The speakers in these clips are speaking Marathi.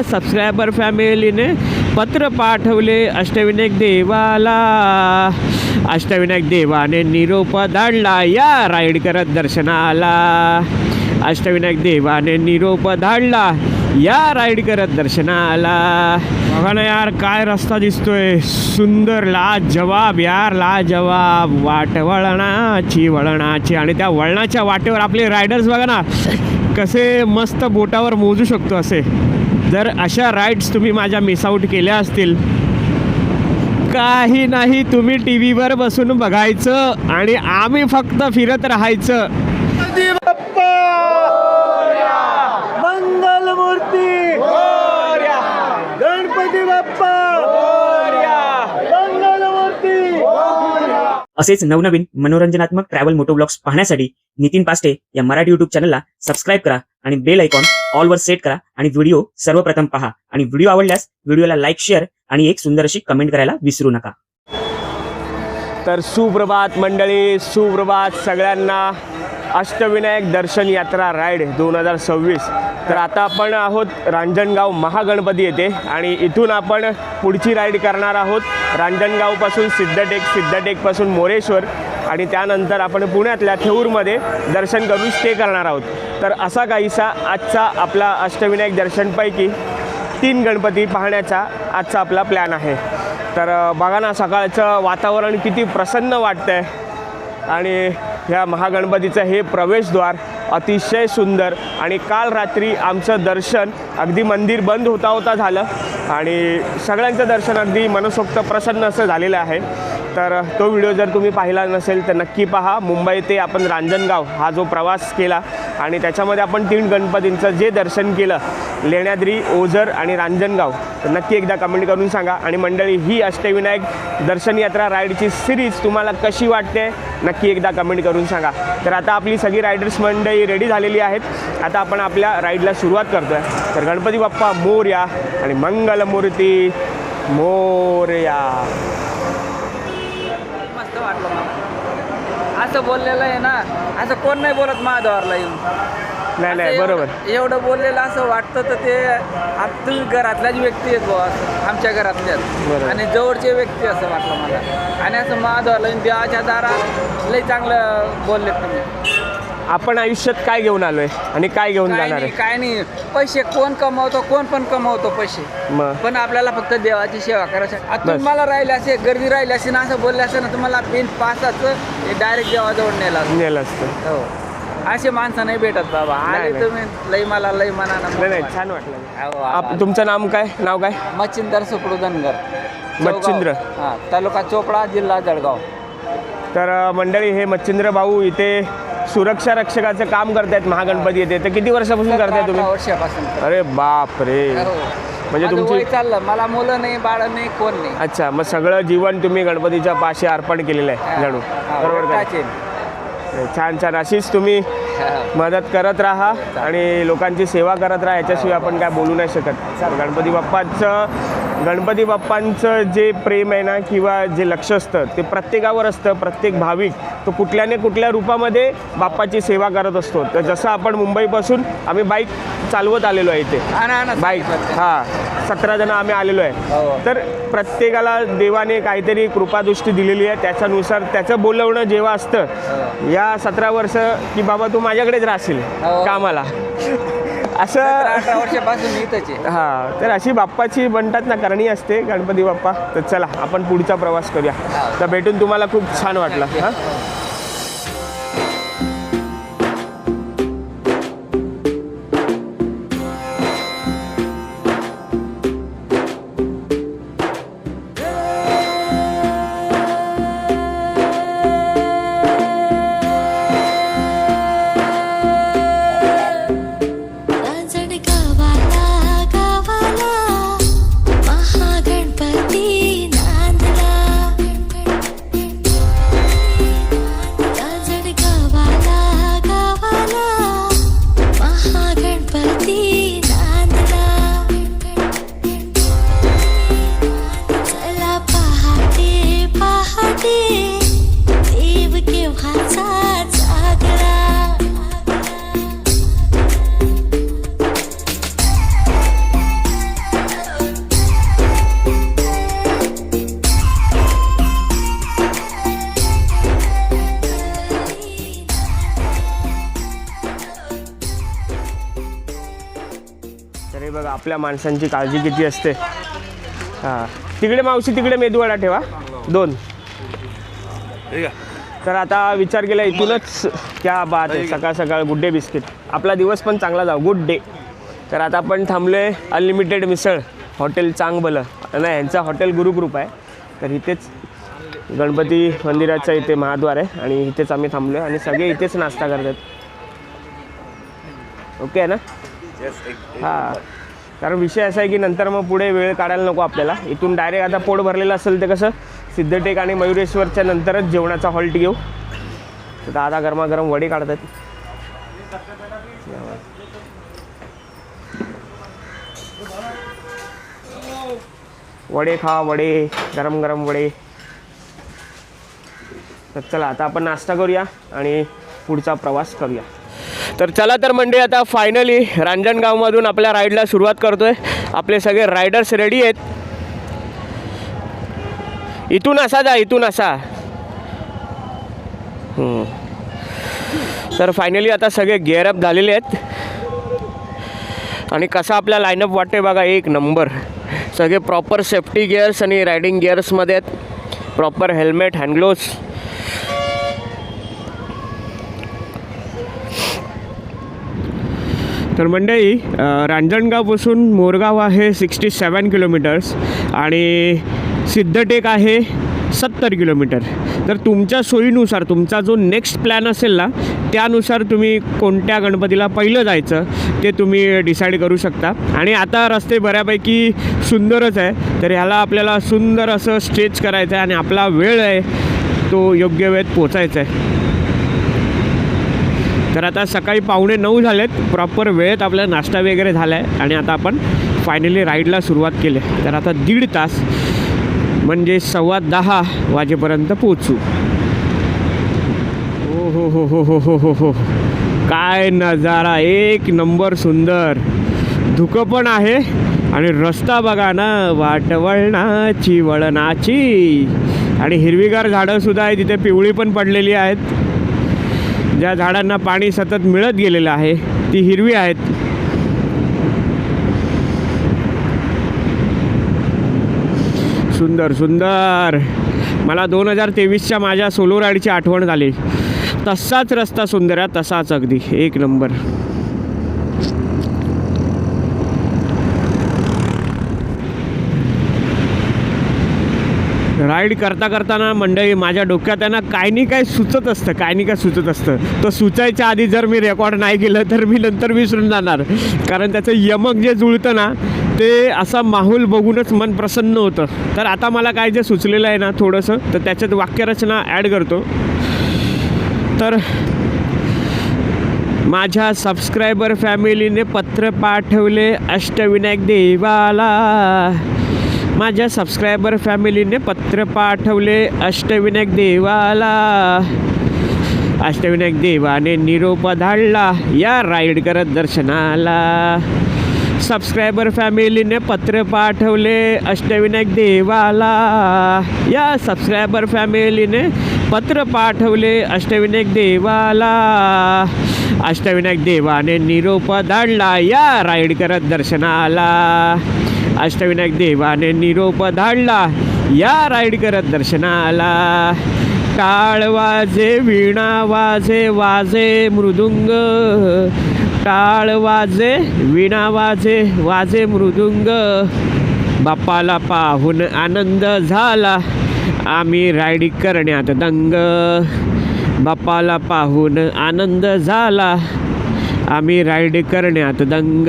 सबस्क्रायबर फॅमिलीने पत्र पाठवले अष्टविनायक देवाला. अष्टविनायक देवाने निरोप धाडला या राईड करत दर्शनाला. अष्टविनायक देवाने निरोप धाडला या राईड करत दर्शनाला. बघा ना यार, काय रस्ता दिसतोय सुंदर, लाजवाब यार, लाजवाब. वाट वळणाची आणि त्या वळणाच्या वाटेवर आपले रायडर्स बघा ना कसे मस्त बोटावर मोजू शकतो असे. जर अशा राईड्स तुम्ही माझ्या मिसआउट केल्या असतील, काही नाही, तुम्ही टी व्हीवर बसून बघायचं आणि आम्ही फक्त फिरत राहायचं. मंगलमूर्ती गणपती बाप्पा मंगलमूर्ती. असेच नवनवीन मनोरंजनात्मक ट्रॅव्हल मोटोब्लॉग्स पाहण्यासाठी नितीन पास्टे या मराठी युट्यूब चॅनलला सबस्क्राईब करा आणि बेल आयकॉन ऑल वर सेट करा आणि व्हिडिओ सर्वप्रथम पहा. आणि व्हिडिओ आवडल्यास व्हिडिओला लाईक, शेअर आणि एक सुंदर अशी कमेंट करायला विसरू नका. तर सुप्रभात मंडळी, सुप्रभात सगळ्यांना. अष्टविनायक दर्शन यात्रा राईड 2026. तर आता आपण आहोत रांजणगाव महागणपती येथे आणि इथून आपण पुढची राईड करणार आहोत रांजणगावपासून सिद्धटेकपासून मोरेश्वर आणि त्यानंतर आपण पुण्यातल्या थेऊरमध्ये दर्शन करून स्टे करणार आहोत. तर असा काहीसा आजचा आपला अष्टविनायक दर्शनपैकी 3 गणपती पाहण्याचा आजचा आपला प्लॅन आहे. तर बघा ना, सकाळचं वातावरण किती प्रसन्न वाटतंय आणि ह्या महागणपतीचं हे प्रवेशद्वार अतिशय सुंदर. आणि काल रात्री आमचं दर्शन अगदी मंदिर बंद होता झालं आणि सगळ्यांचं दर्शन अगदी मनसोक्त प्रसन्न असं झालेलं आहे. तर तो व्हिडिओ जर तुम्ही पाहिला नसेल तर नक्की पहा. मुंबई ते आपण रांजणगाव हा जो प्रवास केला आणि त्याच्यामध्ये आपण 3 गणपतींचं जे दर्शन केलं, लेण्याद्री, ओझर आणि रांजणगाव, तर नक्की एकदा कमेंट करून सांगा. आणि मंडळी, ही अष्टविनायक दर्शन यात्रा राईडची सिरीज तुम्हाला कशी वाटते नक्की एकदा कमेंट करून सांगा. तर आता आपली सगळी रायडर्स मंडळी रेडी झालेली आहेत. आता आपण आपल्या राईडला सुरुवात करतोय. तर गणपती बाप्पा मोरया आणि मंगलमूर्ती मोरया. मस्त वाटलं मला असं बोललेलं आहे ना, असं कोण नाही बोलत महाद्वारला येऊन. नाही बरोबर. एवढं बोललेलं असं वाटतं तर ते तुम्ही घरातल्याच व्यक्ती आहेत बुवा, असं आमच्या घरातल्याच आणि जवळचे व्यक्ती असं वाटलं मला. आणि असं महाद्वारला येऊन देवाच्या दारात लई चांगलं बोलले तुम्ही. आपण आयुष्यात काय घेऊन आलोय आणि काय घेऊन जाणार आहे? काय नाही, पैसे कोण कमवतो, कोण पण कमवतो पैसे, पण आपल्याला फक्त देवाची सेवा करायची. आता तुम्हाला राहिले असे गर्दी राहिली असे ना, असं बोलले असं ना, तुम्हाला बिन पासाचं डायरेक्ट देवाजवळ नेलं असतं. हो, असे माणसं नाही भेटत बाबा. आले तुम्ही लई मला लई मनानं. नाही, छान वाटलं. तुमचं नाव काय? मच्छिंद्र सुकडू धनगर. मच्छिंद्र. हां, तालुका चोपडा, जिल्हा जळगाव. तर मंडळी, हे मच्छिंद्र भाऊ इथे सुरक्षा रक्षकाचं काम करतायत महागणपती येते. तर किती वर्षापासून करताय तुम्ही? 18 वर्षापासून. अरे बाप रे. म्हणजे तुमची चाललं, मला मुलं नाही, बाळ नाही, कोण नाही. अच्छा, मग सगळं जीवन तुम्ही गणपतीच्या पाशी अर्पण केलेलं आहे जणू, बरोबर का? छान. अशीच तुम्ही मदत करत राहा आणि लोकांची सेवा करत राहा. याच्याशिवाय आपण काय बोलू नाही शकत. गणपती बाप्पांचं जे प्रेम आहे ना, किंवा जे लक्ष असतं ते प्रत्येकावर असतं. प्रत्येक भाविक तो कुठल्या रूपामध्ये बाप्पाची सेवा करत असतो. तर जसं आपण मुंबईपासून आम्ही बाईक चालवत आलेलो आहे इथे, बाईक 17 जण आम्ही आलेलो आहे. तर प्रत्येकाला देवाने काहीतरी कृपादृष्टी दिलेली आहे. त्याच्यानुसार त्याचं बोलवणं जेव्हा असतं या 17 वर्ष की बाबा तू माझ्याकडेच राहशील कामाला, असं 18 वर्षापासून इथंच आहे. हां, तर अशी बाप्पाची म्हणतात ना करणी असते गणपती बाप्पा. तर चला आपण पुढचा प्रवास करूया. तर भेटून तुम्हाला खूप छान वाटलं. हां, महागणपती नांदला. तर हे बघा आपल्या माणसांची काळजी किती असते. हां तिकडे मावशी तिकडे मेदूवडा ठेवा 2. तर आता विचार केला इथूनच क्या बात आहे. सकाळ सकाळ गुड डे बिस्किट आपला दिवस पण चांगला जाऊ. Good day. तर आता आपण थांबलो आहे अनलिमिटेड मिसळ हॉटेल चांगभलं नाही यांचा हॉटेल गुरुकृपा आहे. तर इथेच गणपती मंदिराच्या इथे महाद्वार आहे आणि इथेच आम्ही थांबलो आहे आणि सगळे इथेच नाश्ता करतात. ओके आहे ना. हां कारण विषय असा आहे की नंतर मग पुढे वेळ काढायला नको आपल्याला. इथून डायरेक्ट आता पोट भरलेलं असेल ते कसं सिद्धटेक आणि मयुरेश्वरच्या नंतरच जेवणाचा हॉल्ट घेऊ. तर दादा गरमागरम वडे काढतात. वडे खा वडे गरम गरम वडे. तर चला आता आपण नाश्ता करूया आणि पुढचा प्रवास करूया. तर चला तर मंडळी आता फायनली रांजणगावमधून आपल्या राईडला सुरुवात करतोय. आपले सगळे रायडर्स रेडी आहेत. इथून असा जा इथून असा. तर फायनली आता सगळे गिअरअप झालेले आहेत आणि कसा आपला लाईनअप वाटते बघा. एक नंबर. सगळे प्रॉपर सेफ्टी गिअर्स आणि रायडिंग गिअर्समध्ये आहेत. Proper helmet hand gloves. तर मंडळी रांजणगावपासून मोरगाव आहे 67 किलोमीटर्स आणि सिद्धटेक आहे 70 किलोमीटर. तर तुमच्या सोयीनुसार तुमचा जो नेक्स्ट प्लॅन असेल ना त्यानुसार तुम्ही कोणत्या गणपतीला पहिलं जायचं ते तुम्ही डिसाईड करू शकता. आणि आता रस्ते बऱ्यापैकी सुंदरच आहे. तर ह्याला आपल्याला सुंदर असं स्ट्रेच करायचं आहे आणि आपला वेळ आहे तो योग्य वेळेत पोचायचा आहे. तर आता सकाळी 8:45 झालेत. प्रॉपर वेळेत आपला नाश्ता वगैरे झाला आहे आणि आता आपण फायनली राईडला सुरुवात केली. तर आता 1.5 तास म्हणजे 10:15 वाजेपर्यंत पोचू. हो हो हो हो हो हो हो हो काय नजारा. एक नंबर सुंदर. धुकं पण आहे आणि रस्ता बघा ना वाटवळणाची वळणाची आणि हिरवीगार झाडंसुद्धा आहे. तिथे पिवळी पण पडलेली आहेत. ज्या झाडांना पाणी सतत मिळत गेलेलं आहे ती हिरवी आहेत. सुंदर सुंदर. मला 2023च्या माझ्या सोलो राईडची आठवण झाली. तसाच रस्ता सुंदर आहे. तसाच अगदी एक नंबर. राईड करता करताना मंडळी माझ्या डोक्यात आहे ना काही नाही काय सुचत असतं. तो सुचायच्या आधी जर मी रेकॉर्ड नाही केलं तर मी नंतर विसरून जाणार. कारण त्याचं यमक जे जुळतं ना ते असा माहोल बघूनच मन प्रसन्न होतं. तर आता मला काय जे सुचलेलं आहे ना थोडंसं तर त्याच्यात वाक्यरचना ॲड करतो. तर माझ्या सबस्क्रायबर फॅमिलीने पत्र पाठवले अष्टविनायक देवाला. माझ्या सबस्क्रायबर फॅमिलीने पत्र पाठवले अष्टविनायक देवाला. अष्टविनायक देवाने निरोप धाडला या राईड करत दर्शनाला. सबस्क्रायबर फॅमिलीने पत्र पाठवले अष्टविनायक देवाला. या सबस्क्रायबर फॅमिलीने पत्र पाठवले अष्टविनायक देवाला. अष्टविनायक देवाने निरोप धाडला या राईड करत दर्शनाला. अष्टविनायक देवाने निरोप धाडला या राईड करत दर्शनाला. टाळ वाजे वीणा वाजे वाजे मृदुंग. टाळ वाजे वीणा वाजे वाजे मृदुंग. बाप्पाला पाहून आनंद झाला आम्ही राईड करण्यात दंग. बाप्पाला पाहून आनंद झाला आम्ही राईड करण्यात दंग.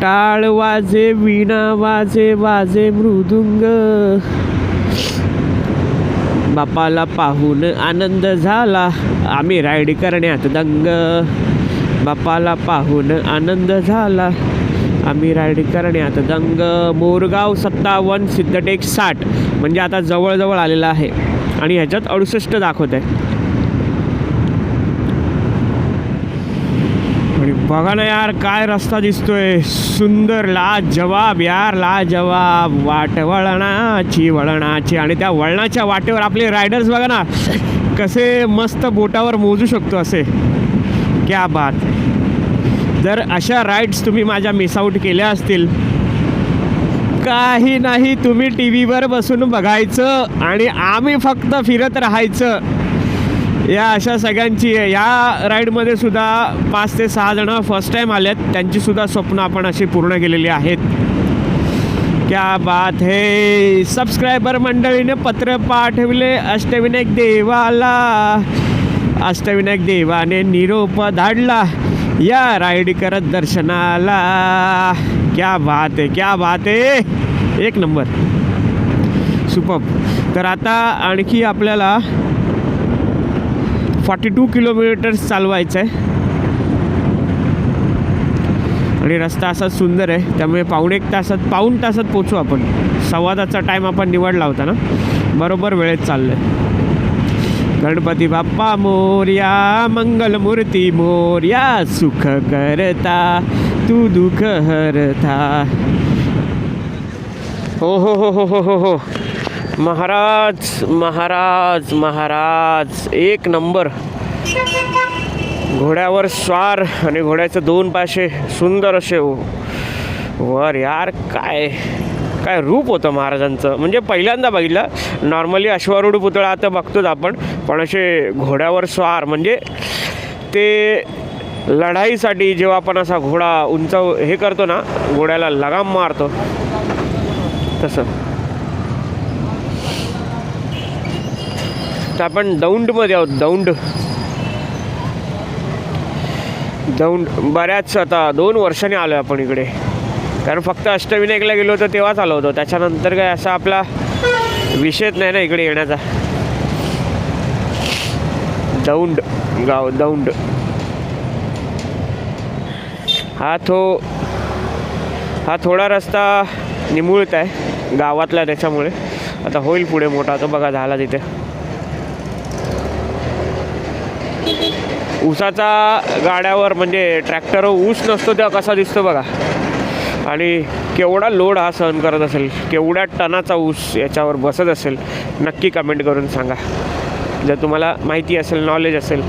टाळ वाजे वीणा वाजे वाजे मृदुंग. बाप्पाला पाहून आनंद झाला आम्ही राईड करण्यात दंग. बाप्पाला पाहून आनंद झाला आम्ही राईड करण्यात दंग. मोरगाव 57 सिद्धटेक 60 म्हणजे आता जवळजवळ आलेला आहे आणि ह्याच्यात 68 दाखवत आहे. आणि बघा ना यार काय रस्ता दिसतोय सुंदर. लाजवाब यार लाजवाब. वाट वळणाची आणि त्या वळणाच्या वाटेवर आपले रायडर्स बघा ना कसे मस्त बोटावर मोजू शकतो असे. क्या बात. जर अशा राईड्स तुम्ही माझ्या मिस आऊट केल्या असतील, काही नाही, तुम्ही टी व्हीवर बसून बघायचं आणि आम्ही फक्त फिरत राहायचं. या अशा सगळ्यांची या राईडमध्ये सुद्धा 5 ते 6 जणं फर्स्ट टाईम आलेत. त्यांचीसुद्धा स्वप्न आपण अशी पूर्ण केलेली आहेत. क्या बात है. सबस्क्रायबर मंडळीने पत्र पाठवले अष्टविनायक देवाला, अष्टविनायक देवाने निरोप धाडला या राईड करत दर्शनाला. क्या बात है, क्या बात है, एक नंबर, सुपर्ब. तर आता आणखी आपल्याला 42 किलोमीटर्स चालवायचं आहे आणि रस्ता असा सुंदर आहे, त्यामुळे पाऊण तासात पोचू आपण. 1.25 तासाचा टाईम आपण निवडला होता ना, बरोबर वेळेत चाललं आहे. गणपती बाप्पा मोर्या, मंगलमूर्ती मोर्या, सुख करता तू दुःख हरता. हो हो हो हो हो हो हो, महाराज महाराज महाराज, एक नंबर. घोड्यावर स्वार आणि घोड्याचे 2 पाशे सुंदर असे वर. यार काय काय रूप होतं महाराजांचं, म्हणजे पहिल्यांदा बघितलं. नॉर्मली अश्वारूढ पुतळा आता बघतोच आपण, पण असे घोड्यावर स्वार, म्हणजे ते लढाईसाठी जेव्हा आपण असा घोडा उंच हे करतो ना, घोड्याला लगाम मारतो तसं. तर आपण दौंडमध्ये आहोत. दौंड बऱ्याच आता 2 वर्षांनी आलो आहे आपण इकडे, कारण फक्त अष्टविनायकला गेलो होतो तेव्हाच आलो होतो. त्याच्यानंतर काय असा आपला विषयच नाही ना इकडे येण्याचा. दौंड गाव, दौंड. हा थोडा रस्ता निमुळत आहे गावातला, त्याच्यामुळे आता होईल पुढे मोठा. तो बघा झाला तिथे ऊसाचा गाड्यावर, म्हणजे ट्रॅक्टर ऊस नसतो तेव्हा कसा दिसतो बघा. आणि केवढा लोड हा सहन करत असेल, केवढ्या टनाचा ऊस याच्यावर बसत असेल, नक्की कमेंट करून सांगा जर तुम्हाला माहिती असेल, नॉलेज असेल.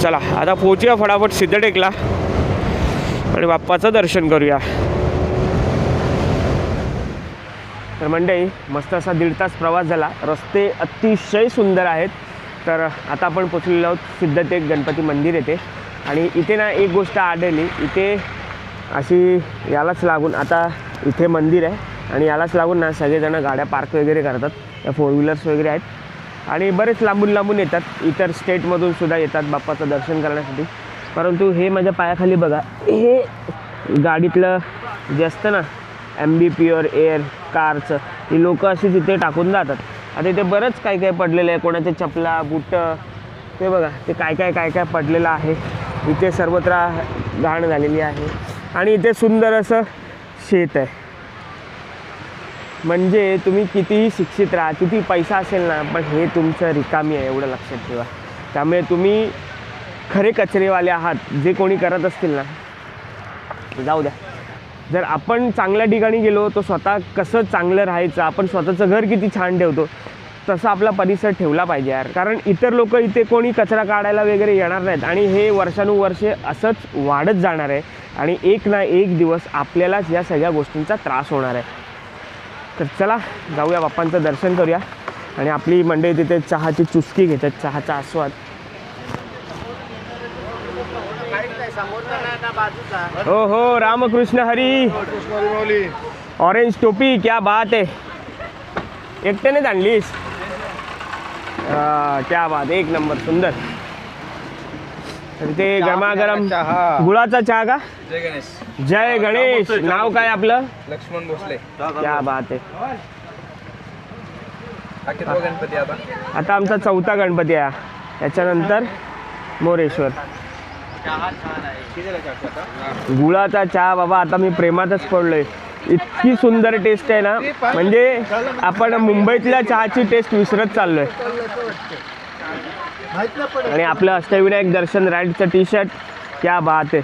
चला आता पोहोचूया फटाफट सिद्धटेकला आणि बाप्पाचं दर्शन करूया. तर मंडळी, मस्त असा 1.5 तास प्रवास झाला. रस्ते अतिशय सुंदर आहेत. तर आता आपण पोचलेलो आहोत सिद्धटेक गणपती मंदिर येथे. आणि इथे ना एक गोष्ट आढळली, इथे अशी यालाच लागून, आता इथे मंदिर आहे आणि यालाच लागून ना सगळेजण गाड्या पार्क वगैरे करतात. या 4 व्हीलर्स वगैरे आहेत आणि बरेच लांबून येतात, इतर स्टेटमधून सुद्धा येतात बाप्पाचं दर्शन करण्यासाठी. परंतु हे माझ्या पायाखाली बघा, हे गाडीतलं जे असतं ना MB प्युअर एअर कारचं, ही लोकं अशी तिथे टाकून जातात. आता इथे बरंच काय काय पडलेलं आहे, कोणाचे चपला बुटं, ते बघा ते काय पडलेलं आहे. इथे सर्वत्र घाण झालेली आहे आणि इथे सुंदर असं शेत आहे. म्हणजे तुम्ही कितीही शिक्षित राहा, किती पैसा असेल ना, पण हे तुमचं रिकामी आहे, एवढं लक्षात ठेवा. त्यामुळे तुम्ही खरे कचरेवाले आहात. जे कोणी करत असतील ना, जाऊ द्या. जर आपण चांगल्या ठिकाणी गेलो तर स्वतः कसं चांगलं राहायचं, आपण स्वतःचं घर किती छान ठेवतो तसा आपला परिसर ठेवला पाहिजे यार. कारण इतर लोक इथे कोणी कचरा काढायला वगैरे येणार नाहीत आणि हे वर्षानुवर्षे असंच वाढत जाणार आहे आणि एक ना एक दिवस आपल्यालाच या सगळ्या गोष्टींचा त्रास होणार आहे. तर चला जाऊया, बाप्पांचं दर्शन करूया. आणि आपली मंडळी तिथे चहाची चुस्की घेतात, चहाचा आस्वाद. हो हो, रामकृष्ण हरी. ऑरेंज टोपी, क्या बात आहे. एकट्यानेच आणलीस? क्या बात, एक नंबर, सुंदर. तर ते गरमागरम गुळाचा चहा का? जय गणेश. जय गणेश. नाव काय आपलं? लक्ष्मण भोसले. क्या बात आहे. गणपती आता आमचा 4था गणपती आहे. त्याच्यानंतर मोरेश्वर. गुळाचा चहा बाबा, आता मी प्रेमातच पडलोय. इतकी सुंदर टेस्ट आहे ना, म्हणजे आपण मुंबईतल्या चहाची टेस्ट विसरत चाललोय. आणि आपलं अष्टविनायक दर्शन राईडचं टी-शर्ट, क्या बात आहे.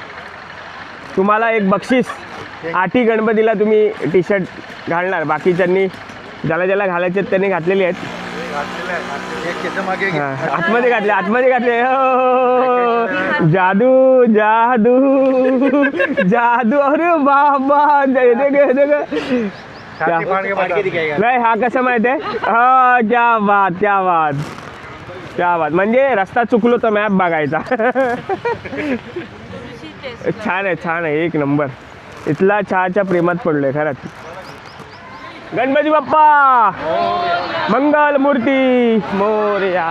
तुम्हाला एक बक्षीस, 8ही गणपतीला तुम्ही टी-शर्ट घालणार, बाकीच्यांनी ज्याला ज्याला घालायचे त्यांनी घातलेले आहेत. हा, आतमध्ये घातले हो. जादू जादू जादू अरे बाबा नाही हा कसं माहित आहे हा क्या बात म्हणजे रस्ता चुकलो तर मॅप बघायचा छान आहे एक नंबर इथला चहाच्या प्रेमात पडलोय खरंच गणपती बाप्पा मंगल मूर्ती मोरया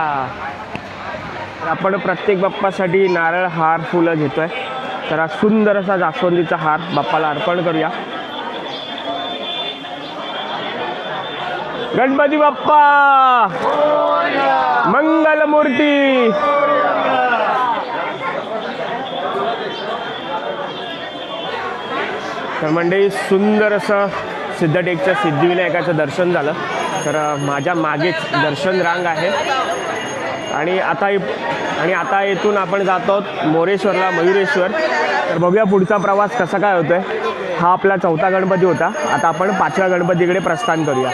आपण प्रत्येक बाप्पासाठी नारळ हार फुलं घेतोय तर हा सुंदर असा जास्वंदीचा हार बाप्पाला अर्पण करूया गणपती बाप्पा मंगल मूर्ती तर मंडळी सुंदर असं सिद्धटेकच्या सिद्धिविनायकाचं दर्शन झालं तर माझ्या मागेच दर्शन रांग आहे आणि आता इथून आपण जात आहोत मोरेश्वरला मयुरेश्वर तर बघूया पुढचा प्रवास कसा काय होतोय हा आपला 4था गणपती होता आता आपण 5व्या गणपतीकडे प्रस्थान करूया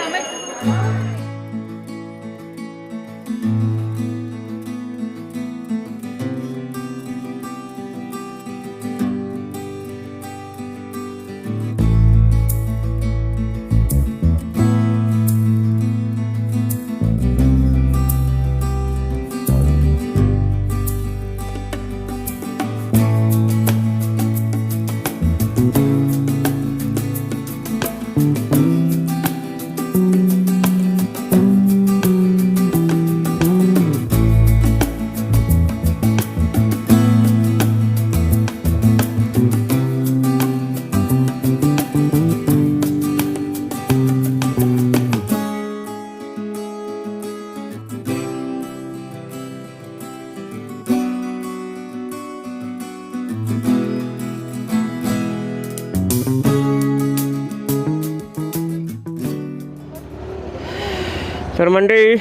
तर मंडळी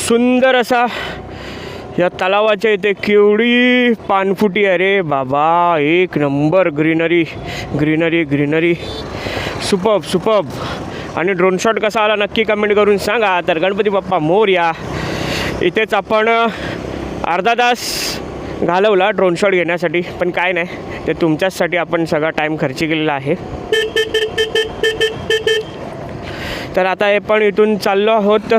सुंदर असा या तलावाच्या इथे केवढी पानफुटी आहे रे बाबा एक नंबर ग्रीनरी सुपर्ब आणि ड्रोन शॉट कसा आला नक्की कमेंट करून सांगा तर गणपती बाप्पा मोरया इथेच आपण अर्धा तास घालवला ड्रोन शॉट घेण्यासाठी पण काय नाही ते तुमच्याचसाठी आपण सगळा टाईम खर्च केलेला आहे तर आता हे पण इथून चाललो आहोत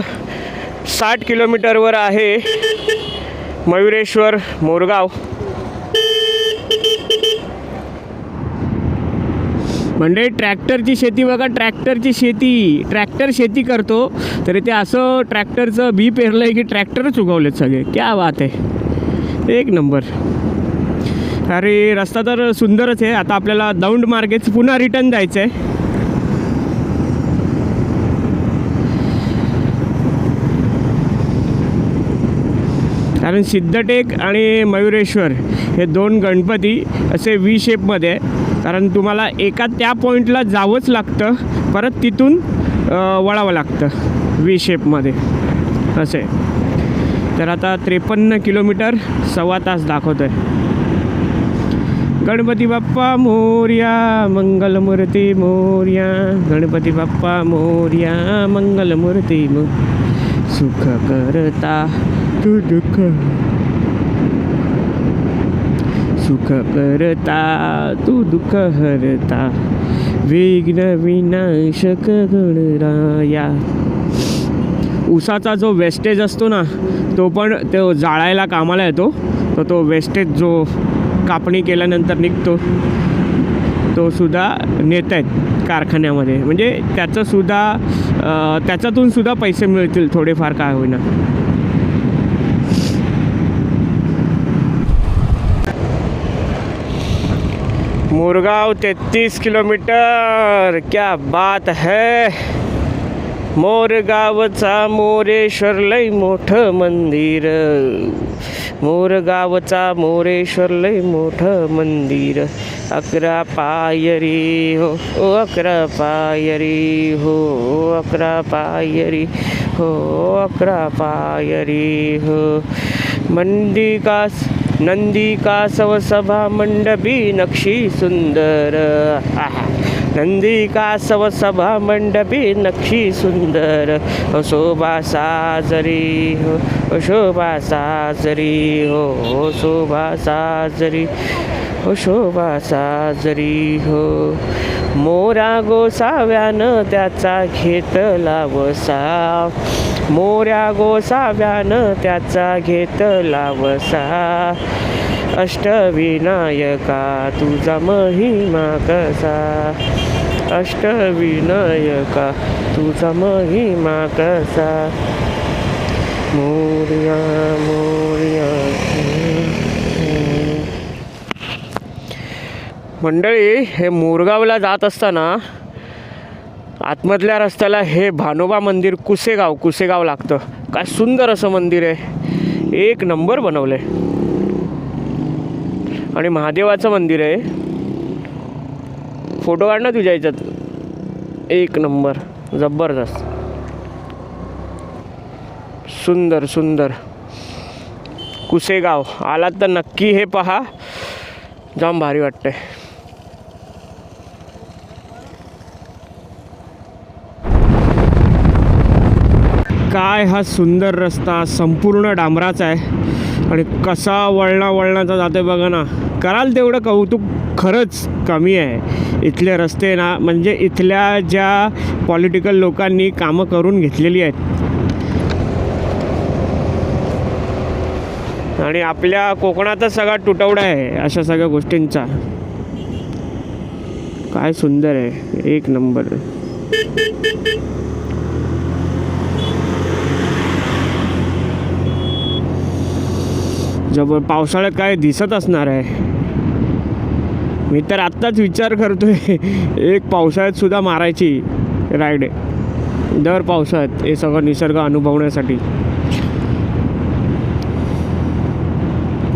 60 किलोमीटरवर आहे मयुरेश्वर मोरगाव म्हणजे ट्रॅक्टरची शेती बघा ट्रॅक्टर शेती करतो तर ते असं ट्रॅक्टरचं बी पेरलं आहे की ट्रॅक्टरच उगवलेत सगळे क्या बात आहे एक नंबर अरे रस्ता तर सुंदरच आहे आता आपल्याला दौंड मार्गेच पुन्हा रिटर्न जायचं आहे कारण सिद्धटेक आणि मयुरेश्वर हे दोन गणपती असे V शेपमध्ये आहे कारण तुम्हाला एका त्या पॉईंटला जावंच लागतं परत तिथून वळावं लागतं V शेपमध्ये असे तर आता 53 किलोमीटर 1.25 तास दाखवत आहे गणपती बाप्पा मोरया मंगलमूर्ती मोरया गणपती बाप्पा मोरया मंगलमूर्ती सुख करता तू दुःख सुख करता तू दुःख हरता विघ्न विनाशक गणराया ऊसाचा जो वेस्टेज असतो ना तो पण तो जाळायला कामाला येतो तो वेस्टेज जो कापणी केल्यानंतर निघतो तो सुद्धा नेत आहेत कारखान्यामध्ये म्हणजे त्याच्यातून सुद्धा पैसे मिळतील थोडेफार काय होईना मोरगाव 33 किलोमीटर क्या बात है मोरगावचा मोरेश्वर लय मोठं मंदिर मोरगावचा मोरेश्वर लय मोठं मंदिर 11 पायरी हो 11 पायरी हो 11 पायरी हो 11 पायरी हो नंदी का सभा मंडपी नक्षी सुंदर नंदिकासव सभा मंडपी नक्षी सुंदर शोभा साजरी हो शोभा साजरी हो शोभा साजरी हो शोभा साजरी हो मोरा गोसाव्यानं त्याचा घेतला वसा मोऱ्या गोसाव्यानं त्याचा घेतला वसा अष्टविनायका तुझा महिमा कसा अष्टविनायका तुझा महिमा कसा मोरया मोरया. मंडळी, हे मोरगावला जात असताना आतमधल्या रस्त्याला हे भानोबा मंदिर कुसेगाव लागतं. काय सुंदर असं मंदिर आहे, एक नंबर बनवलं आहे. आणि महादेवाचं मंदिर आहे. फोटो काढ ना तुझ्या याच्यात, एक नंबर जबरदस्त सुंदर सुंदर. कुसेगाव आलात तर नक्की हे पहा, जाम भारी वाटतंय. काय हा सुंदर रस्ता, संपूर्ण डांबराचा आहे आणि कसा वळणाचा जाते बघा ना. कराल तेवढं कौतुक खरंच कमी आहे. इथले रस्ते ना, म्हणजे इथल्या ज्या पॉलिटिकल लोकांनी कामं करून घेतलेली आहेत आणि आपल्या कोकणातच सगळा तुटवडा आहे अशा सगळ्या गोष्टींचा. काय सुंदर आहे, एक नंबर. जबर पावसाळ्यात काय दिसत असणार आहे. मी तर आत्ताच विचार करतोय एक पावसाळ्यात सुद्धा मारायची राईड दर पावसाळ्यात हे सगळं निसर्ग अनुभवण्यासाठी.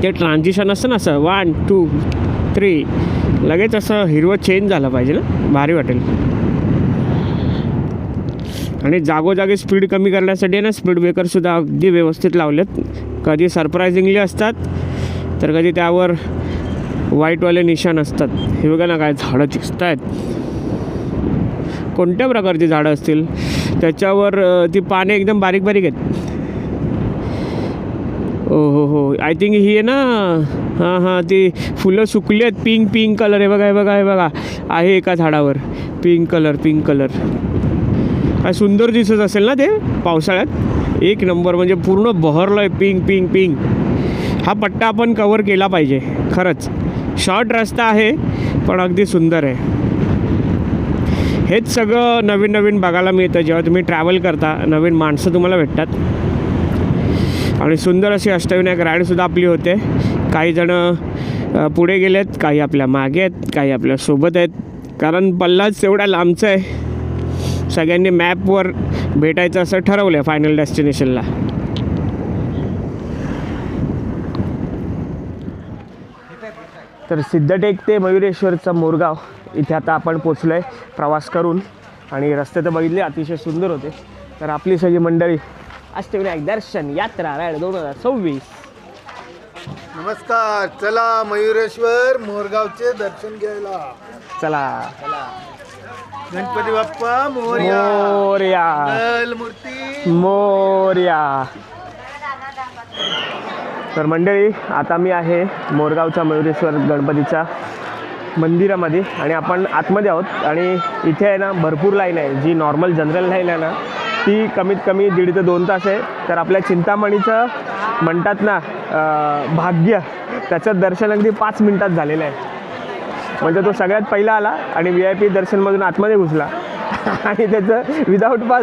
ते ट्रान्झिशन असतं ना असं 1 2 3 लगेच असं हिरवं चेंज झालं पाहिजे ना, भारी वाटेल. आणि जागोजागी स्पीड कमी करण्यासाठी ना स्पीड ब्रेकरसुद्धा अगदी व्यवस्थित लावलेत. कधी सरप्रायझिंगली असतात तर कधी त्यावर व्हाईटवाले निशाण असतात. हे बघा ना काय झाडं दिसत आहेत, कोणत्या प्रकारची झाडं असतील त्याच्यावर ती पाने एकदम बारीक बारीक आहेत. हो आय थिंक ही आहे ना, हां ती फुलं सुकली आहेत. पिंक कलर आहे बघा, हे बघा आहे एका झाडावर पिंक कलर. काय सुंदर दिसत असेल ना ते पावसाळ्यात, एक नंबर. म्हणजे पूर्ण बहरलं आहे पिंक. हा पट्टा आपण कवर केला पाहिजे खरंच. शॉर्ट रस्ता आहे पण अगदी सुंदर आहे. हेच सगळं नवीन बघायला मिळतं जेव्हा तुम्ही ट्रॅव्हल करता. नवीन माणसं तुम्हाला भेटतात आणि सुंदर अशी अष्टविनायक राईडसुद्धा आपली होते. काही जणं पुढे गेलेत, काही आपल्या मागे आहेत, काही आपल्या सोबत आहेत. कारण पल्लाच एवढा लांबचा आहे. सगळ्यांनी मॅपवर भेटायचं असं ठरवलं आहे फायनल डेस्टिनेशनला. तर सिद्धटेक ते मयुरेश्वरचं मोरगाव इथे आता आपण पोचलो आहे प्रवास करून. आणि रस्ते तर बघितले अतिशय सुंदर होते. तर आपली सगळी मंडळी अष्टविनायक दर्शन यात्रा राईड 2026. नमस्कार, चला मयुरेश्वर मोरगावचे दर्शन घ्यायला चला. गणपती बाप्पा मोरया. मूर्ती मोरया. तर मंडळी, आता मी आहे मोरगावच्या मयुरेश्वर गणपतीच्या मंदिरामध्ये आणि आपण आतमध्ये आहोत. आणि इथे आहे ना भरपूर लाईन आहे. जी नॉर्मल जनरल लाईन आहे ना ती कमीत कमी 1.5 ते 2 तास आहे. तर आपल्या चिंतामणीचं म्हणतात ना भाग्य, त्याचं दर्शन अगदी 5 मिनिटात झालेलं आहे. म्हणजे तो सगळ्यात पहिला आला आणि VIP दर्शनमधून आतमध्ये घुसला आणि त्याचं विदाऊट पास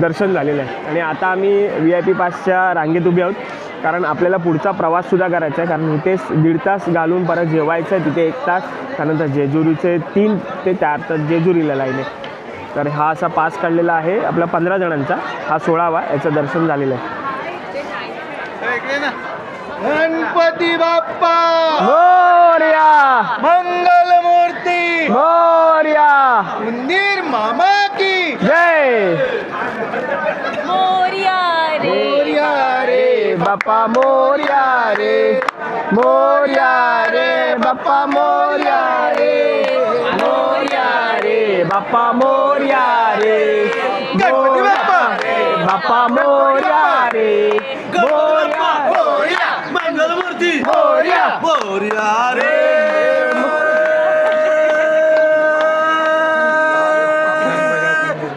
दर्शन झालेलं आहे. आणि आता आम्ही VIP पासच्या रांगेत उभे आहोत कारण आपल्याला पुढचा प्रवाससुद्धा करायचा आहे. कारण इथे 1.5 तास घालून परत जेवायचं आहे, तिथे 1 तास, त्यानंतर जेजुरीचे 3 ते 4 तास जेजुरीला लाईन आहे. तर हा असा पास काढलेला आहे आपला 15 जणांचा. हा 16वा याचं दर्शन झालेलं आहे. गणपती बाप्पा मोरया. मंगल मूर्ती मोरया. मंदिर मामा की जय. मोरया रे बाप्पा मोरया रे. मोरया रे बाप्पा मोरया रे. बाप्पा मोरया रे, गणपती बाप्पा. बाप्पा मोरया रे, मोरया मंगलमूर्ती मोरया मोरया रे.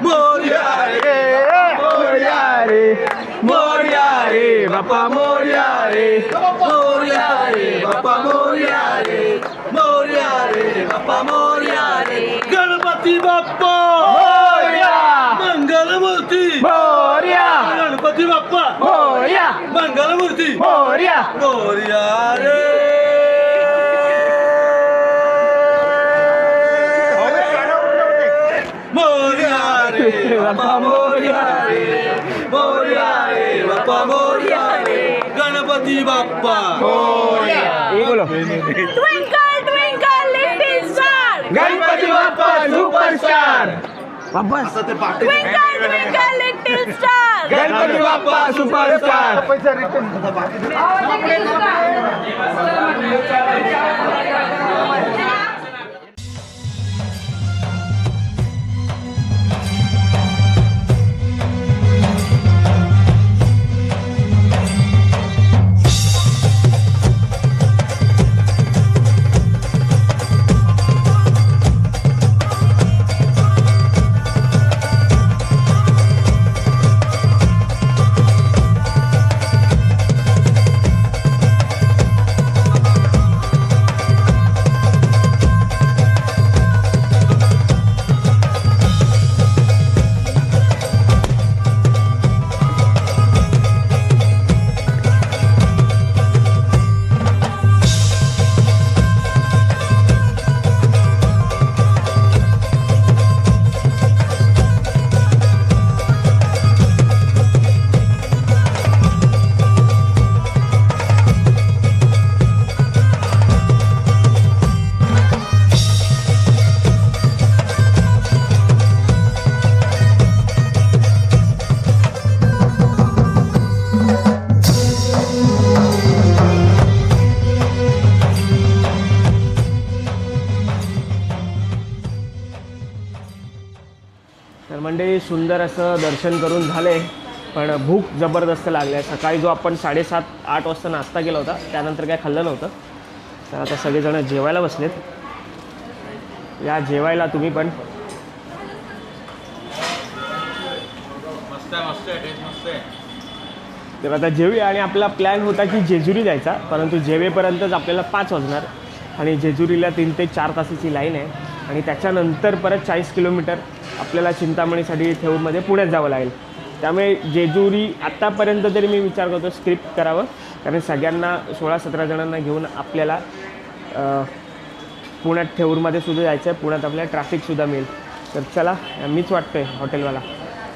मोरया रे, मोरया रे, मोरया रे, बाप्पा मोरया रे, मोरया रे बाप्पा मोरया रे, मोरया रे बाप्पा मोरया रे. गणपती बाप्पा मोरया मंगलमूर्ती मोरया गणपती बाप्पा मोरया मंगलमूर्ती मोरया मोरया रे. मोरया रे बाप्पा मोरया रे, मोरया रे बाप्पा मोरया रे. गणपती बाप्पा ये बोलो Twinkle, twinkle, little star. Ganpati Bappa superstar. Twinkle, twinkle, little star. Ganpati Bappa superstar. पैसा रिटर्न तर मंडळी सुंदर असं दर्शन करून झाले, पण भूक जबरदस्त लागली आहे. सकाळी जो आपण 7:30-8 वाजता नाश्ता केला होता त्यानंतर काय खाल्लं नव्हतं. तर आता सगळेजण जेवायला बसलेत. या जेवायला तुम्ही पण. तर आता जेवूया. आणि आपला प्लॅन होता की जेजुरी जायचा, परंतु जेवेपर्यंतच आपल्याला 5 वाजणार आणि जेजुरीला 3 ते 4 तासाची लाईन आहे. आणि त्याच्यानंतर परत 40 किलोमीटर आपल्याला चिंतामणीसाठी थेऊरमध्ये पुण्यात जावं लागेल. त्यामुळे जेजुरी आत्तापर्यंत तरी मी विचार करतो स्क्रिप्ट करावं, कारण सगळ्यांना 16-17 जणांना घेऊन आपल्याला पुण्यात थेऊरमध्ये सुद्धा जायचं आहे. पुण्यात आपल्याला ट्रॅफिकसुद्धा मिळेल. तर चला, मीच वाटतोय हॉटेलवाला.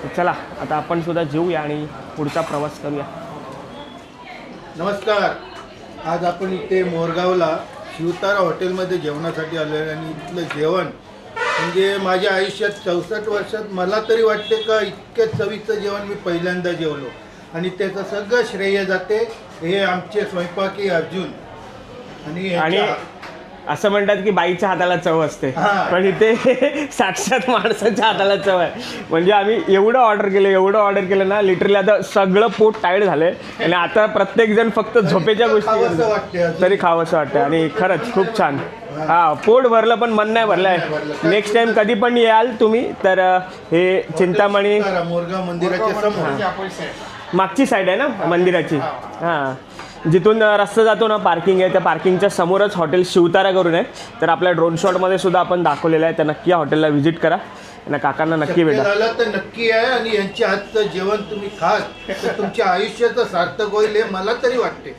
तर चला आता आपण सुद्धा जेऊया आणि पुढचा प्रवास करूया. नमस्कार. आज आपण इथे मोरगावला शिवतारा हॉटेलमध्ये जेवणासाठी आलो आहे आणि इथलं जेवण म्हणजे माझ्या आयुष्यात 64 वर्षात मला तरी वाटते का इतक्या चवीचं जेवण मी पहिल्यांदा जेवलो. आणि त्याचं सगळं श्रेय जाते हे आमचे स्वयंपाकी अर्जुन. आणि असं म्हणतात की बाईच्या हाताला चव असते, हां. पण इथे साक्षात माणसाच्या हाताला चव आहे. म्हणजे आम्ही एवढं ऑर्डर केलं ना, लिटरली आता सगळं पोट टायर्ड झालंय आणि आता प्रत्येकजण फक्त झोपेच्या खावंसं गोष्टी वाटते अजून. तरी खावंसं वाटतं. आणि खरंच खूप छान. हा, पोट भरलं पण मन नाही भरलं आहे. नेक्स्ट टाइम कधी पण याल तुम्ही तर हे चिंतामणी मोरगाव मंदिराच्या समोर मागची साईड आहे ना मंदिराची. हां, जिथून रस्ता जातो ना, पार्किंग आहे, त्या पार्किंगच्या समोरच हॉटेल शिवतारा करून आहे. तर आपल्या ड्रोन शॉटमध्ये सुद्धा आपण दाखवलेलं आहे. तर नक्की या हॉटेलला व्हिजिट करा आणि काकांना नक्की भेटा. झालं तर नक्की आहे आणि यांच्या हातचं जेवण तुम्ही खाल तर तुमच्या आयुष्याचं सार्थक होईल हे मला तरी वाटते.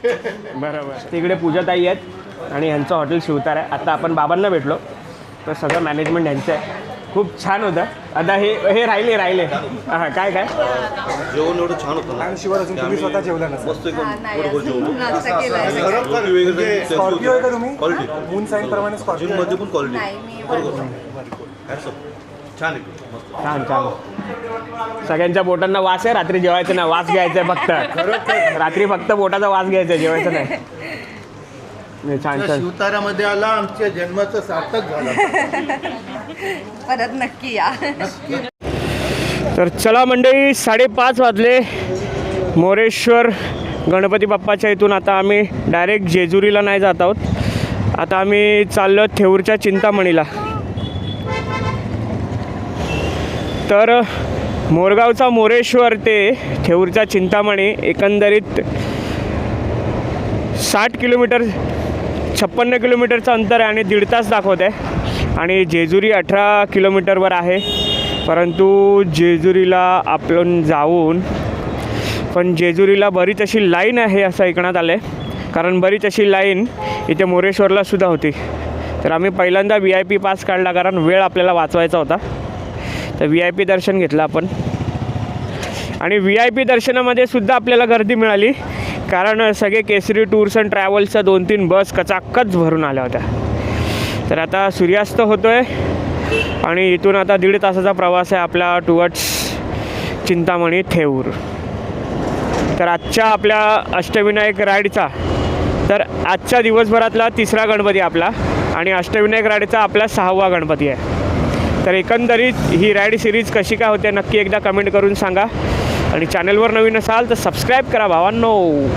बरोबर. तिकडे पूजाताई आहेत आणि यांचं हॉटेल शिवतारा आहे. आता आपण बाबांना भेटलो, तर सगळं मॅनेजमेंट यांचं आहे. खूप छान होतं. आता हे राहिले हां, काय जेवण एवढं छान होतं ना. शिवाय तुम्ही स्वतः जेवला ना मस्त एकदम जेवण नाश्ता केलाय. स्कॉर्पिओ आहे का तुम्ही? क्वालिटी मून साईन प्रमाणे स्कॉर्पिओ आहे. जिममध्ये पण क्वालिटी नाही, मी छान एकदम मस्त. छान. सगळ्यांच्या बोटांना वास आहे. रात्री जेवायचं नाही, वास घ्यायचा आहे फक्त. रात्री फक्त बोटाचा वास घ्यायचा आहे, जेवायचं नाही. नाही, छान त्या छान. शिवतारामध्ये आला, आमच्या जन्माचं सार्थक झालं. परत नक्की या. नक्की. तर चला मंडळी, 5:30 वाजले. मोरेश्वर गणपती बाप्पाच्या इथून आता आम्ही डायरेक्ट जेजुरीला नाही जात आहोत. आता आम्ही चाललो थेऊरच्या चिंतामणीला. तर मोरगावचा मोरेश्वर ते थेऊरचा चिंतामणी एकंदरीत 60 किलोमीटर 56 किलोमीटरचं अंतर आहे आणि 1.5 तास दाखवत आहे. आणि जेजुरी 18 किलोमीटरवर आहे. परंतु जेजुरीला आपण जाऊन पण जेजुरीला बरीच अशी लाईन आहे असं ऐकण्यात आलं आहे. कारण बरीच अशी लाईन इथे मोरेश्वरला सुद्धा होती. तर आम्ही पहिल्यांदा VIP पास काढला कारण वेळ आपल्याला वाचवायचा होता. तर VIP दर्शन घेतलं आपण. आणि VIP दर्शनामध्ये सुद्धा आपल्याला गर्दी मिळाली कारण सगळे केसरी टूर्स अँड ट्रॅव्हल्सच्या 2-3 बस कचाकच भरून आल्या होत्या. तर आता सूर्यास्त होतो आहे आणि इथून आता 1.5 तासाचा प्रवास आहे आपला टुवर्ड्स चिंतामणी थेऊर. तर आजच्या आपल्या अष्टविनायक राईडचा तर आजच्या दिवसभरातला 3रा गणपती आपला आणि अष्टविनायक राईडचा आपला 6वा गणपती आहे. तर एकंदरीत ही राईड सिरीज कशी काय होते नक्की एकदा कमेंट करून सांगा. आणि चॅनलवर नवीन असाल तर सबस्क्राईब करा भावांनो.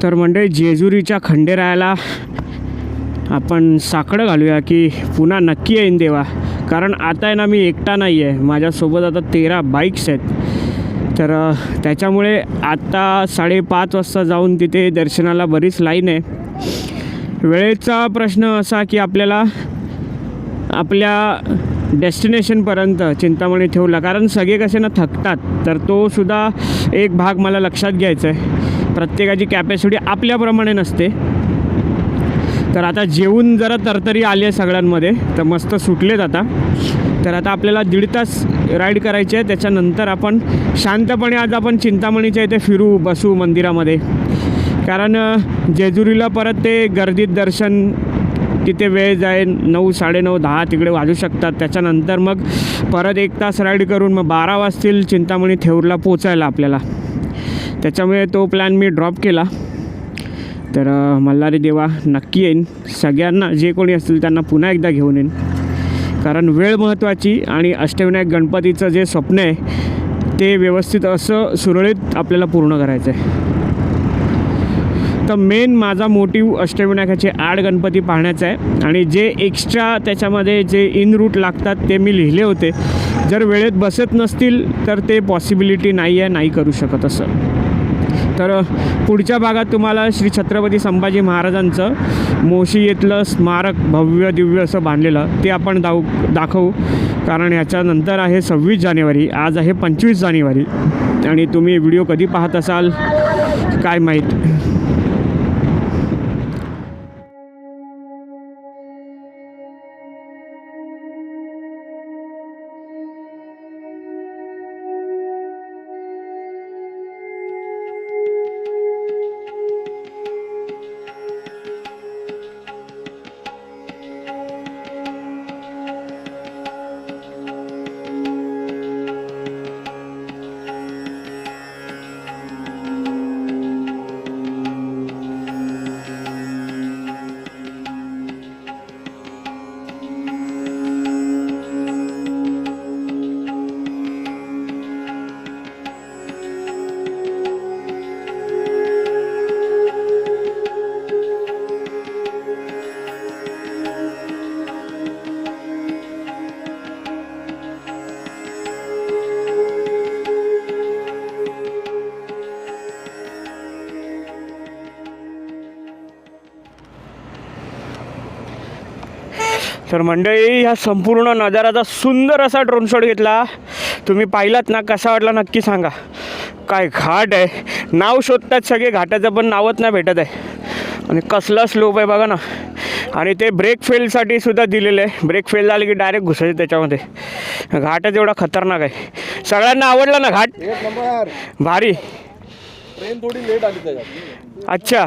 तर मंडळी, जेजुरीच्या खंडेरायाला आपण साकडं घालूया की पुन्हा नक्की येईन देवा. कारण आता आहे ना, मी एकटा नाही आहे, माझ्यासोबत आता 13 बाईक्स आहेत. तर त्याच्यामुळे आता 5:30 वाजता जाऊन तिथे दर्शनाला बरीच लाईन आहे. वेळेचा प्रश्न असा की आपल्याला आपल्या डेस्टिनेशनपर्यंत चिंतामणी थेऊरला, कारण सगळे कसे ना थकतात, तर तो सुद्धा एक भाग मला लक्षात घ्यायचा आहे. प्रत्येकाची कॅपॅसिटी आपल्याप्रमाणे नसते. तर आता जेवून जरा तरतरी आली आहे सगळ्यांमध्ये, तर मस्त सुटलेत आता. तर आता आपल्याला 1.5 तास राईड करायची आहे. त्याच्यानंतर आपण शांतपणे आज आपण चिंतामणीच्या इथे फिरू, बसू मंदिरामध्ये. कारण जेजुरीला परत ते गर्दीत दर्शन तिथे वेळ जाईल, 9, 9:30, 10 तिकडे वाजू शकतात. त्याच्यानंतर मग परत 1 तास राईड करून मग 12 वाजतील चिंतामणी थेऊरला पोचायला आपल्याला. त्याच्यामुळे तो प्लॅन मी ड्रॉप केला. तर मल्हारी देवा नक्की येईन. सगळ्यांना जे कोणी असतील त्यांना पुन्हा एकदा घेऊन येईन. कारण वेळ महत्त्वाची आणि अष्टविनायक गणपतीचं जे स्वप्न आहे ते व्यवस्थित असं सुरळीत आपल्याला पूर्ण करायचं आहे. तर मेन माझा मोटिव्ह अष्टविनायकाचे 8 गणपती पाहण्याचा आहे. आणि जे एक्स्ट्रा त्याच्यामध्ये जे इन रूट लागतात ते मी लिहिले होते. जर वेळेत बसत नसतील तर ते पॉसिबिलिटी नाही आहे, नाही करू शकत असं. तर पुढच्या भागात तुम्हाला श्री छत्रपती संभाजी महाराजांचं मोशी येथलं स्मारक भव्य दिव्य असं बांधलेलं ते आपण दाखवू. कारण याच्यानंतर आहे 26 जानेवारी, आज आहे 25 जानेवारी. आणि तुम्ही व्हिडिओ कधी पाहत असाल काय माहीत. तर मंडळी, ह्या संपूर्ण नजाराचा सुंदर असा ड्रोन शॉट घेतला. तुम्ही पाहिलात ना, कसा वाटला नक्की सांगा. काय घाट आहे, नाव शोधतात सगळे, घाटाचं पण नावच नाही भेटत आहे. आणि कसला स्लोप आहे बघा ना. आणि ते ब्रेक फेलसाठी सुद्धा दिलेलं आहे. ब्रेक फेल झाले की डायरेक्ट घुसायचं त्याच्यामध्ये. घाटच एवढा खतरनाक आहे. सगळ्यांना आवडला ना घाट? भारी. ट्रेन थोडी लेट आली त्याच्यात. अच्छा.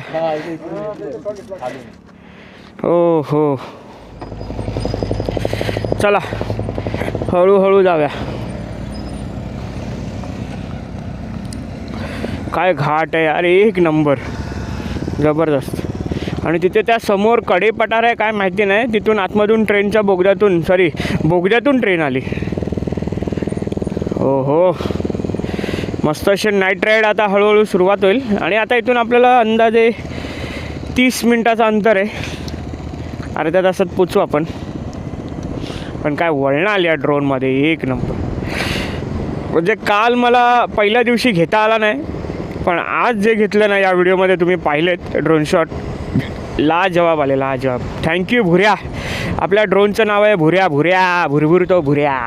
हो हो. चला हळूहळू जाऊया. काय घाट आहे अरे, एक नंबर, जबरदस्त. आणि तिथे त्या समोर कडे पठार आहे काय माहिती नाही, तिथून आतमधून ट्रेनच्या बोगद्यातून ट्रेन आली. हो मस्त असे नाईट राईड आता हळूहळू सुरुवात होईल. आणि आता इथून आपल्याला अंदाजे 30 मिनटाचं अंतर आहे, अर्ध्या तासात पोचू आपण. पण काय वळणं आली या ड्रोनमध्ये, एक नंबर. म्हणजे काल मला पहिल्या दिवशी घेता आला नाही, पण आज जे घेतलं ना या व्हिडिओमध्ये तुम्ही पाहिलेत ड्रोन शॉट, लाजवाब आले, लाजवाब. थँक्यू भुऱ्या. आपल्या ड्रोनचं नाव आहे भुऱ्या, भुरभुरतो भुऱ्या.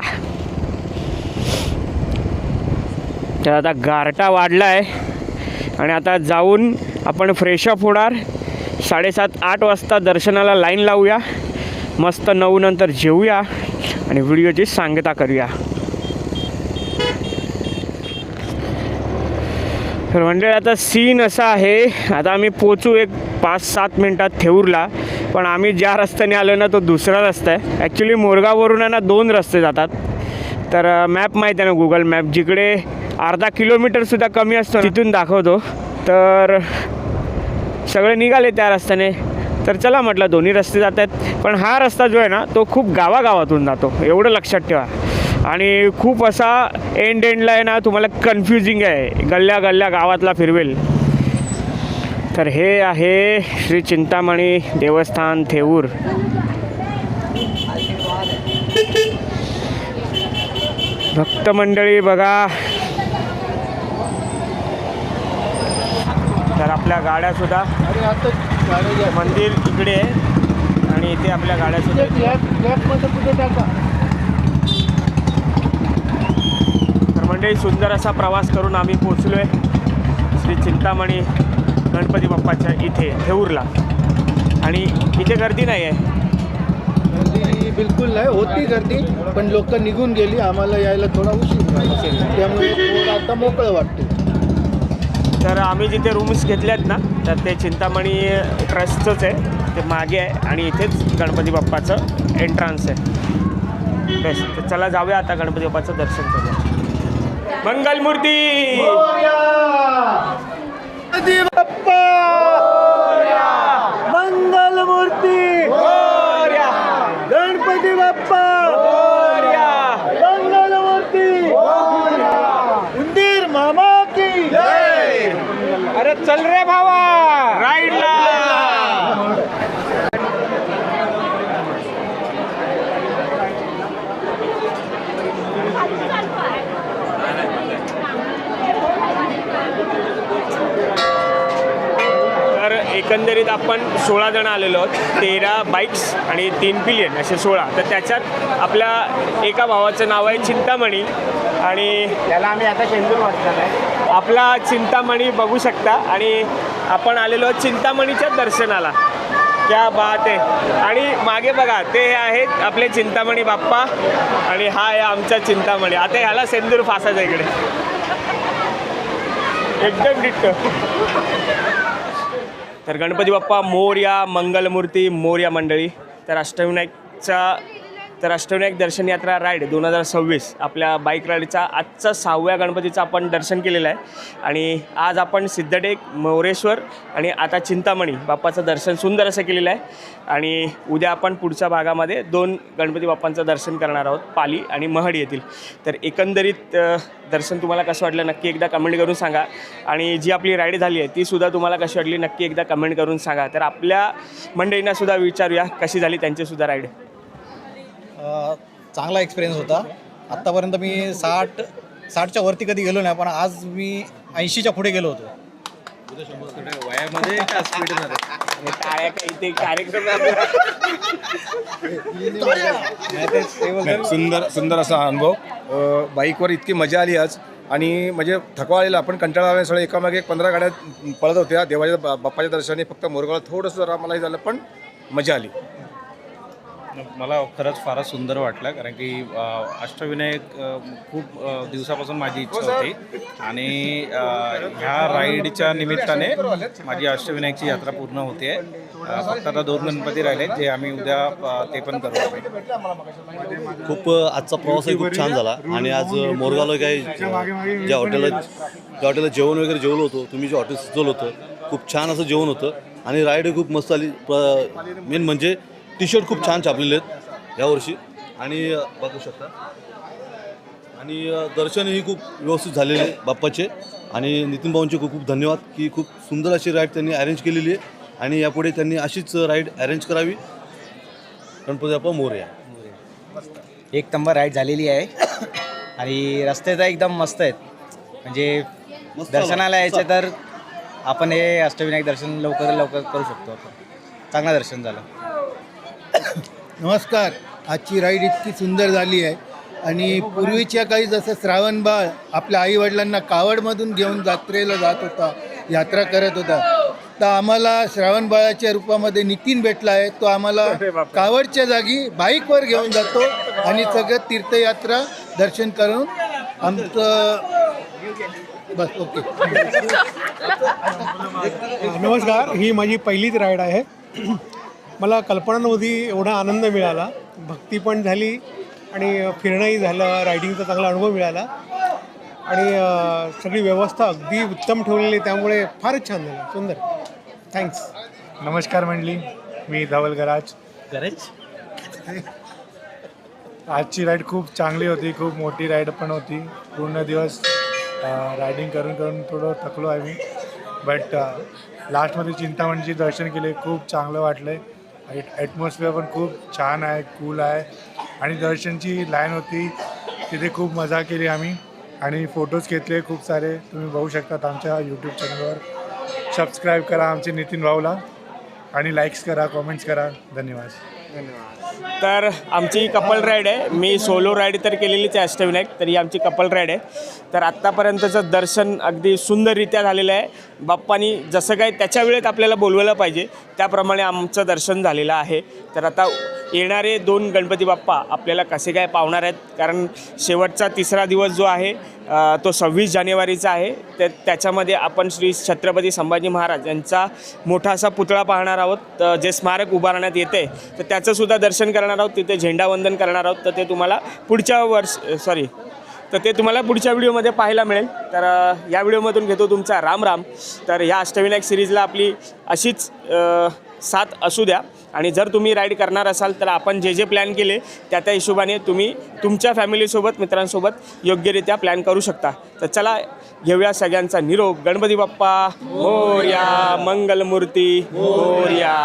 तर आता गारटा वाढला आहे आणि आता जाऊन आपण फ्रेशअप होणार. 7:30-8 वाजता दर्शनाला लाईन लावूया, मस्त 9 नंतर जेवूया आणि व्हिडिओची सांगता करूया. तर मंडळी आता सीन असा आहे, आता आम्ही पोचू एक 5-7 मिनटात थेऊरला. पण आम्ही ज्या रस्त्याने आलो ना तो दुसरा रस्ता आहे. ॲक्च्युली मोरगाववरून आहे ना 2 रस्ते जातात. तर मॅप माहीत आहे ना, गुगल मॅप, जिकडे अर्धा किलोमीटरसुद्धा कमी असतो तिथून दाखवतो. तर सगळे निघाले त्या रस्त्याने. तर चला म्हटलं दोन्ही रस्ते जात आहेत, पण हा रस्ता जो आहे ना तो खूप गावागावातून जातो, एवढं लक्षात ठेवा. आणि खूप असा एंडला आहे ना तुम्हाला कन्फ्युजिंग आहे, गल्ल्या गावातला फिरवेल. तर हे आहे श्री चिंतामणी देवस्थान थेऊर. भक्त मंडळी बघा. तर आपल्या गाड्यासुद्धा, आणि आता गाड्या घ्या. मंदिर इकडे आहे आणि इथे आपल्या गाड्यासुद्धा. गॅपमध्ये कुठे टाका. तर मंडळी सुंदर असा प्रवास करून आम्ही पोचलो आहे श्री चिंतामणी गणपती बाप्पाच्या इथे थेऊरला. आणि इथे गर्दी नाही आहे, गर्दी बिलकुल नाही होती गर्दी, पण लोक निघून गेली, आम्हाला यायला थोडा उशीर झाला, त्यामुळे थोडं आता मोकळं वाटते. तर आम्ही जिथे रूम्स घेतले आहेत ना तर ते चिंतामणी ट्रस्टचंच आहे, ते मागे आहे आणि इथेच गणपती बाप्पाचं एंट्रन्स आहे. बेस्ट. तर चला जाऊया आता गणपती बाप्पाचं दर्शन करूया. मंगलमूर्ती गणपती बाप्पा, मंगलमूर्ती, गणपती बाप्पा, मंगलमूर्ती, उंदीर मामा की जय. अरे चल रे भावा राईडला. तर एकंदरीत आपण 16 जण आलेलो आहोत, 13 बाईक्स आणि 3 पिलियन असे 16. तर त्याच्यात आपल्या एका भावाचं नाव आहे चिंतामणी आणि त्याला आम्ही आता शेंदूर वाटणार आहे. आपला चिंतामणी बघू शकता. आणि आपण आलेलो आहोत चिंतामणीच्या दर्शनाला. क्या बात आहे. आणि मागे बघा ते हे आहेत आपले चिंतामणी बाप्पा आणि हा आहे आमचा चिंतामणी. आता ह्याला सेंदूर फासायचा इकडे, एकदम डिट्टो. तर गणपती बाप्पा मोरया, मंगलमूर्ती मोरया मंडळी. तर अष्टविनायक दर्शन यात्रा राईड 2026 आपल्या बाईक राईडचा आजचा 6व्या गणपतीचं आपण दर्शन केलेलं आहे. आणि आज आपण सिद्धटेक, मोरेश्वर आणि आता चिंतामणी बाप्पाचं दर्शन सुंदर असं केलेलं आहे. आणि उद्या आपण पुढच्या भागामध्ये 2 गणपती बाप्पांचं दर्शन करणार आहोत, पाली आणि महड येथील. तर एकंदरीत दर्शन तुम्हाला कसं वाटलं नक्की एकदा कमेंट करून सांगा. आणि जी आपली राईड झाली आहे तीसुद्धा तुम्हाला कशी वाटली नक्की एकदा कमेंट करून सांगा. तर आपल्या मंडळींनासुद्धा विचारूया कशी झाली त्यांचीसुद्धा राईड. चांगला एक्सपिरियन्स होता. आत्तापर्यंत मी 60च्या वरती कधी गेलो नाही, पण आज मी 80च्या पुढे गेलो होतो. वयामध्ये का स्पीडमध्ये? सुंदर असा अनुभव. बाईकवर इतकी मजा आली आज. आणि म्हणजे थकवा आलेला, आपण कंटाळा आला. सगळं एकामागे एक 15 गाड्या पळत होत्या देवाच्या बाप्पाच्या दर्शनाने. फक्त मोरगावला थोडंसं जरा मला झालं, पण मजा आली. मला खरंच फारच सुंदर वाटलं, कारण की अष्टविनायक खूप दिवसापासून माझी इच्छा होती आणि ह्या राईडच्या निमित्ताने माझी अष्टविनायकची यात्रा पूर्ण होते. फक्त आता 2 गणपती राहिले जे आम्ही उद्या ते पण करू. खूप आजचा प्रवासही खूप छान झाला आणि आज मोरगावला काही ज्या हॉटेलला जेवण वगैरे जेवलो होतो, तुम्ही जे हॉटेल सुचवलं होतं खूप छान असं जेवण होतं आणि राईडही खूप मस्त आली. मेन म्हणजे टी शर्ट खूप छान छापलेले आहेत यावर्षी आणि बघू शकता आणि दर्शनही खूप व्यवस्थित झालेले आहे बाप्पाचे आणि नितीन भाऊंचे खूप खूप धन्यवाद की खूप सुंदर अशी राईड त्यांनी अरेंज केलेली आहे आणि यापुढे त्यांनी अशीच राईड अरेंज करावी. गणपती बाप्पा मोरया. एक नंबर राईड झालेली आहे आणि रस्ते तर एकदम मस्त आहेत. म्हणजे दर्शनाला यायचं तर आपण हे अष्टविनायक दर्शन लवकर करू शकतो. आपण चांगलं दर्शन झालं. नमस्कार. आजची राईड इतकी सुंदर झाली आहे आणि पूर्वीच्या काही जसं श्रावणबाळ आपल्या आईवडिलांना कावडमधून घेऊन यात्रेला जात होता, यात्रा करत होता, तर आम्हाला श्रावणबाळाच्या रूपामध्ये नितीन भेटला आहे. तो आम्हाला कावडच्या जागी बाईकवर घेऊन जातो आणि सगळं तीर्थयात्रा दर्शन करून आमचं बस. ओके. नमस्कार. ही माझी पहिलीच राईड आहे. मला कल्पना नव्हती एवढा आनंद मिळाला. भक्ती पण झाली आणि फिरणंही झालं. रायडिंगचा चांगला अनुभव मिळाला आणि सगळी व्यवस्था अगदी उत्तम ठेवलेली, त्यामुळे फारच छान झालं. सुंदर. थँक्स. नमस्कार मंडळी, मी धवल गराज. आजची राईड खूप चांगली होती. खूप मोठी राईड पण होती. पूर्ण दिवस रायडिंग करून थोडं थकलो आहे मी. बट लास्टमध्ये चिंतामणीचे दर्शन केले. खूप चांगलं वाटलं आहे. ॲटमॉस्फिअर पण खूप छान आहे, कूल आहे आणि दर्शनची लाईन होती तिथे खूप मजा केली आम्ही आणि फोटोज घेतले खूप सारे. तुम्ही बघू शकतात आमच्या यूट्यूब चॅनलवर. सबस्क्राईब करा आमचे नितीन भाऊला आणि लाईक्स करा, कॉमेंट्स करा. धन्यवाद. तर आमची कपल राईड आहे. मी सोलो राईड तर केलेलीच आहे अष्टविनायक, तर ही आमची कपल राईड आहे. तर आत्तापर्यंतचं दर्शन अगदी सुंदररित्या झालेलं आहे. बाप्पानी जसं काय त्याच्या वेळेत आपल्याला बोलवलं पाहिजे त्याप्रमाणे आमचं दर्शन झालेलं आहे. तर आता येणारे 2 गणपती बाप्पा आपल्याला कसे काय पावणार आहेत, कारण शेवटचा 3रा दिवस जो आहे तो 26 जानेवारीचा आहे. तर त्याच्यामध्ये आपण श्री छत्रपती संभाजी महाराज यांचा मोठा असा पुतळा पाहणार आहोत, जे स्मारक उभारण्यात येते. तर त्याचंसुद्धा दर्शन करणार आहोत. तिथे झेंडावंदन करणार आहोत. तर ते तुम्हाला पुढच्या व्हिडिओमध्ये पाहायला मिळेल. तर या व्हिडिओमधून घेतो तुमचा राम राम. तर ह्या अष्टविनायक सिरीजला आपली अशीच साथ असू द्या आणि जर तुम्ही राईड करणार असाल तर आपण जे प्लॅन केले त्या हिशोबाने तुम्ही तुमच्या फॅमिलीसोबत, मित्रांसोबत योग्यरित्या प्लॅन करू शकता. तर चला घेऊया सगळ्यांचा निरोप. गणपती बाप्पा मोरया, मंगलमूर्ती मोरया.